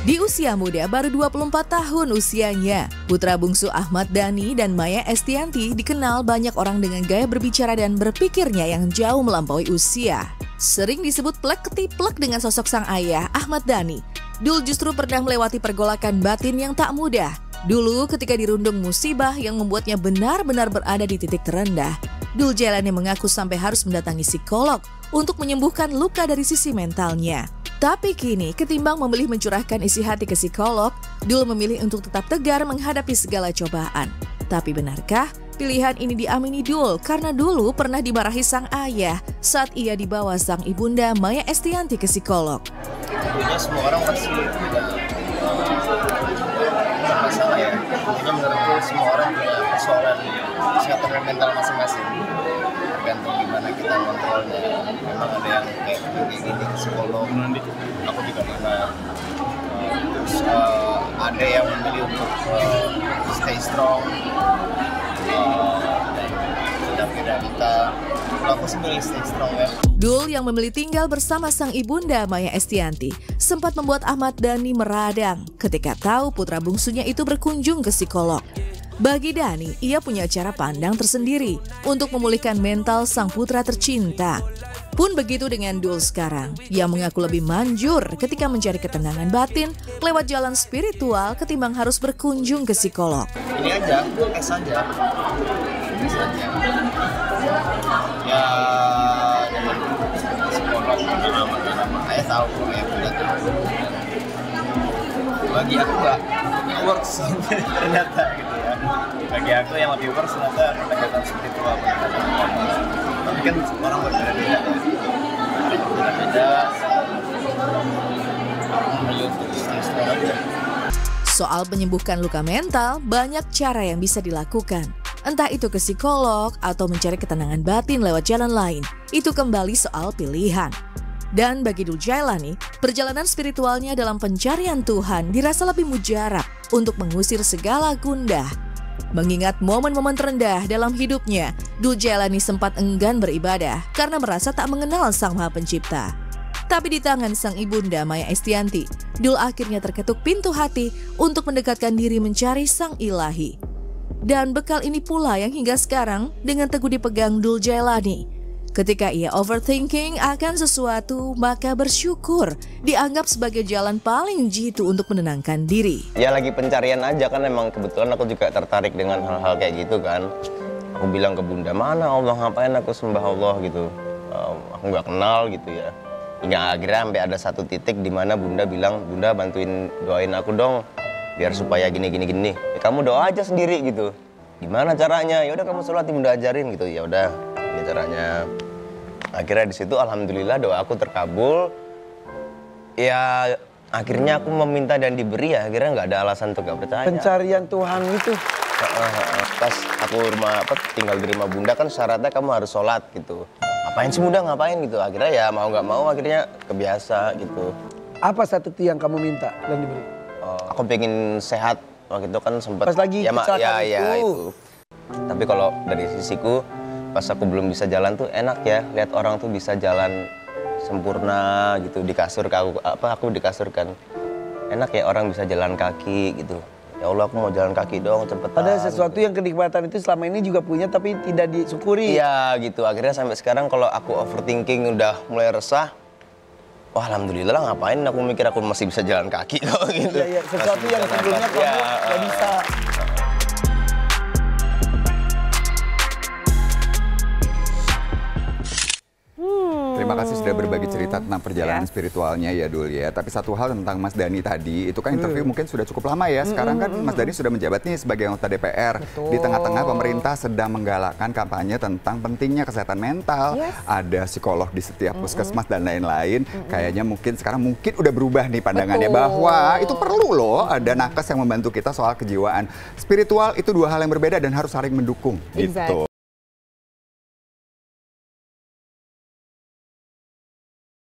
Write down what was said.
Di usia muda, baru 24 tahun usianya, putra bungsu Ahmad Dhani dan Maya Estianty dikenal banyak orang dengan gaya berbicara dan berpikirnya yang jauh melampaui usia. Sering disebut plek ketiplek dengan sosok sang ayah, Ahmad Dhani, Dul justru pernah melewati pergolakan batin yang tak mudah. Dulu ketika dirundung musibah yang membuatnya benar-benar berada di titik terendah, Dul Jailani mengaku sampai harus mendatangi psikolog untuk menyembuhkan luka dari sisi mentalnya. Tapi kini, ketimbang memilih mencurahkan isi hati ke psikolog, Dul memilih untuk tetap tegar menghadapi segala cobaan. Tapi benarkah pilihan ini diamini Dul karena dulu pernah dimarahi sang ayah saat ia dibawa sang ibunda Maya Estianty ke psikolog? Tentunya semua orang pasti masalah ya. Tentunya menurutku semua orang punya persoalan kesehatan mental masing-masing. Tergantung gimana kita kontrolnya. Memang ada yang kayak gini psikolog, aku juga pernah. Terus ada yang memilih untuk stay strong dan realita. Aku sih milih stay strong ya. Dul yang memilih tinggal bersama sang ibunda Maya Estianty sempat membuat Ahmad Dhani meradang ketika tahu putra bungsunya itu berkunjung ke psikolog. Bagi Dhani, ia punya cara pandang tersendiri untuk memulihkan mental sang putra tercinta. Pun begitu dengan Dul sekarang, ia mengaku lebih manjur ketika mencari ketenangan batin lewat jalan spiritual ketimbang harus berkunjung ke psikolog. Ini aja, es aja. Ya, dengan psikolog lama-lama saya tahu kalau yang udah tahu. Bagi aku nggak works ternyata gitu ya. Bagi aku yang lebih works ternyata pendekatan spiritual. Tapi kan orang berbeda-beda ya. Berbeda-beda. Aku memilih untuk stay aja. Soal menyembuhkan luka mental, banyak cara yang bisa dilakukan. Entah itu ke psikolog atau mencari ketenangan batin lewat jalan lain, itu kembali soal pilihan. Dan bagi Dul Jailani, perjalanan spiritualnya dalam pencarian Tuhan dirasa lebih mujarab untuk mengusir segala gundah. Mengingat momen-momen terendah dalam hidupnya, Dul Jailani sempat enggan beribadah karena merasa tak mengenal Sang Maha Pencipta. Tapi di tangan sang ibunda Maya Estianty, Dul akhirnya terketuk pintu hati untuk mendekatkan diri mencari Sang Ilahi. Dan bekal ini pula yang hingga sekarang dengan teguh dipegang Dul Jailani. Ketika ia overthinking akan sesuatu, maka bersyukur dianggap sebagai jalan paling jitu untuk menenangkan diri. Ya lagi pencarian aja kan, emang kebetulan aku juga tertarik dengan hal-hal kayak gitu kan. Aku bilang ke bunda, mana Allah, ngapain aku sembah Allah gitu. Aku nggak kenal gitu ya. Hingga akhirnya sampai ada satu titik di mana bunda bilang, bunda bantuin doain aku dong, biar supaya gini. Ya, kamu doa aja sendiri gitu. Gimana caranya? Ya udah kamu sholat, bunda ajarin gitu. Ya udah, ini caranya. Akhirnya di situ alhamdulillah doa aku terkabul. Ya akhirnya aku meminta dan diberi, ya akhirnya nggak ada alasan untuk nggak percaya. Pencarian Tuhan itu. Pas aku tinggal di rumah bunda kan syaratnya kamu harus sholat gitu. Ngapain sih bunda, ngapain gitu. Akhirnya ya mau nggak mau akhirnya kebiasa gitu. Apa satu yang kamu minta dan diberi? Aku pengen sehat, waktu itu kan sempat. Pas lagi kecelakaan itu. Tapi kalau dari sisiku, pas aku belum bisa jalan tuh enak ya, lihat orang tuh bisa jalan sempurna gitu di kasur. Aku di kasur kan, enak ya orang bisa jalan kaki gitu. Ya Allah, aku mau jalan kaki dong cepetan. Ada sesuatu yang kenikmatan itu selama ini juga punya tapi tidak disyukuri. Iya gitu, akhirnya sampai sekarang kalau aku overthinking udah mulai resah, wah alhamdulillah lah, ngapain aku mikir aku masih bisa jalan kaki kok gitu. Iya, sesuatu yang sebelumnya kamu nggak bisa. Terima kasih sudah berbagi cerita tentang perjalanan spiritualnya ya Dul ya. Tapi satu hal tentang Mas Dhani tadi, itu kan interview mungkin sudah cukup lama ya. Sekarang kan Mas Dhani sudah menjabat nih sebagai anggota DPR. Betul. Di tengah-tengah pemerintah sedang menggalakkan kampanye tentang pentingnya kesehatan mental. Ada psikolog di setiap puskesmas dan lain-lain. Kayaknya mungkin sekarang udah berubah nih pandangannya. Bahwa itu perlu loh ada nakes yang membantu kita soal kejiwaan. Spiritual itu dua hal yang berbeda dan harus saling mendukung gitu.